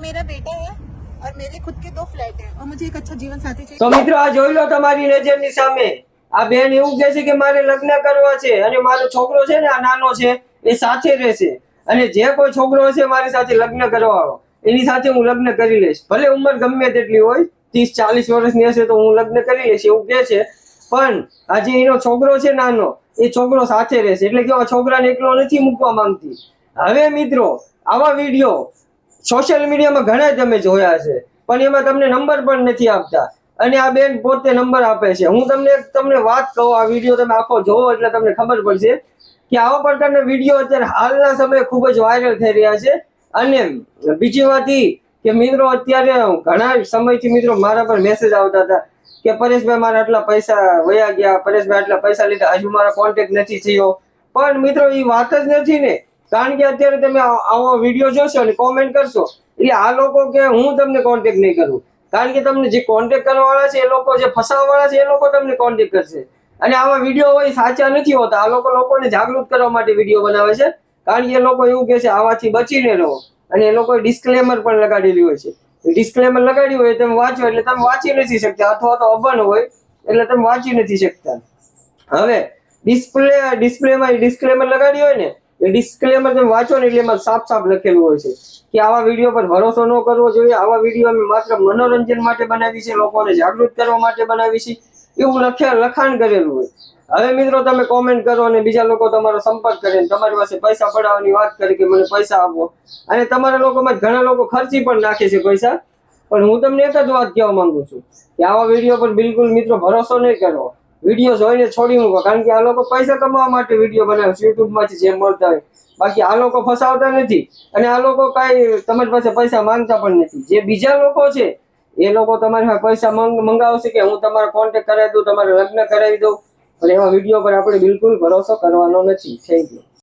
मेरा बेटा है और मेरे खुद के 2 फ्लैट है और मुझे एक अच्छा जीवन साथी चाहिए। તો મિત્રો આ જોઈ લો તમારી નજરની સામે આ બેન એવું કહે છે કે મારે લગ્ન કરવા છે અને મારો છોકરો છે ને આ નાનો છે એ સાથે રહેશે અને જે કોઈ છોકરો હશે મારી સાથે લગ્ન કરવાનો એની સાથે હું લગ્ન કરી લઈશ, ભલે ઉંમર ગમે તેટલી હોય 30-40 વર્ષની હશે તો હું લગ્ન કરી લઈશ એવું કહે છે। પણ આજે એનો છોકરો છે નાનો એ છોકરો સાથે રહેશે એટલે કે આ છોકરાને એકલો નથી મૂકવા માંગતી। હવે મિત્રો આવા વિડીયો સોશિયલ મીડિયામાં ઘણા તમે જોયા છે પણ એમાં તમને નંબર પણ નથી આપતા અને આ બેન પોતે નંબર આપે છે। હું તમને વાત કહું, આ વિડીયો તમે આખો જોવો એટલે તમને ખબર પડશે કે આવા પ્રકારના વિડીયો અત્યારે હાલના સમયે ખૂબ જ વાયરલ થઈ રહ્યા છે। અને બીજી વાત એ કે મિત્રો અત્યારે ઘણા સમયથી મિત્રો મારા પર મેસેજ આવતા હતા કે પરેશભાઈ મારા આટલા પૈસા વયા ગયા, પરેશભાઈ આટલા પૈસા લીધા, હજુ મારા કોન્ટેક્ટ નથી થયો। પણ મિત્રો એ વાત જ નથી ને, કારણ કે અત્યારે તમે આવો વિડીયો જોશો અને કોમેન્ટ કરશો એટલે આ લોકો કે હું તમને કોન્ટેક્ટ નહીં કરું, કારણ કે તમને જે કોન્ટેક્ટ કરવાવાળા છે એ લોકો, જે ફસાવવાળા છે એ લોકો તમને કોન્ટેક્ટ કરશે। અને આવા વિડીયો હોય સાચા નથી હોતા, આ લોકોને જાગૃત કરવા માટે વિડીયો બનાવે છે, કારણ કે એ લોકો એવું કહે છે આવાથી બચીને રહો અને એ લોકોએ ડિસ્ક્લેમર પણ લગાડેલી હોય છે। ડિસ્ક્લેમર લગાડ્યું હોય તમે વાંચો એટલે તમે વાંચી નથી શકતા, અથવા તો અભણ હોય એટલે તમે વાંચી નથી શકતા। હવે ડિસ્પ્લેમાં ડિસ્ક્લેમર લગાડ્યું હોય ને એ ડિસ્ક્લેમર તમે વાંચો ને એટલે એમાં સાફ સાફ લખેલું હોય છે કે આવા વિડીયો પર ભરોસો ન કરવો જોઈએ, આવા વિડીયો અમે માત્ર મનોરંજન માટે બનાવી છે, લોકોને જાગૃત કરવા માટે બનાવી છે એવું લખાણ કરેલું હોય। હવે મિત્રો તમે કોમેન્ટ કરો અને બીજા લોકો તમારો સંપર્ક કરે, તમારી પાસે પૈસા પડાવવાની વાત કરે કે મને પૈસા આપો, અને તમારા લોકોમાં ઘણા લોકો ખર્ચી પણ નાખે છે પૈસા। પણ હું તમને એક જ વાત કહેવા માંગુ છું કે આવા વિડીયો પર બિલકુલ મિત્રો ભરોસો નહીં કરવો, વિડીયો જોઈને છોડી મૂકો, કારણ કે આ લોકો પૈસા કમાવા માટે વિડીયો બનાવે છે યુટ્યુબમાંથી જેમ મળતા હોય, બાકી આ લોકો ફસાવતા નથી અને આ લોકો કાંઈ તમારી પાસે પૈસા માંગતા પણ નથી। જે બીજા લોકો છે એ લોકો તમારી પાસે પૈસા મંગાવશે કે હું તમારો કોન્ટેક્ટ કરાવી દઉં, તમારે લગ્ન કરાવી દઉં, પણ એવા વિડીયો પર આપણે બિલકુલ ભરોસો કરવાનો નથી। Thank you.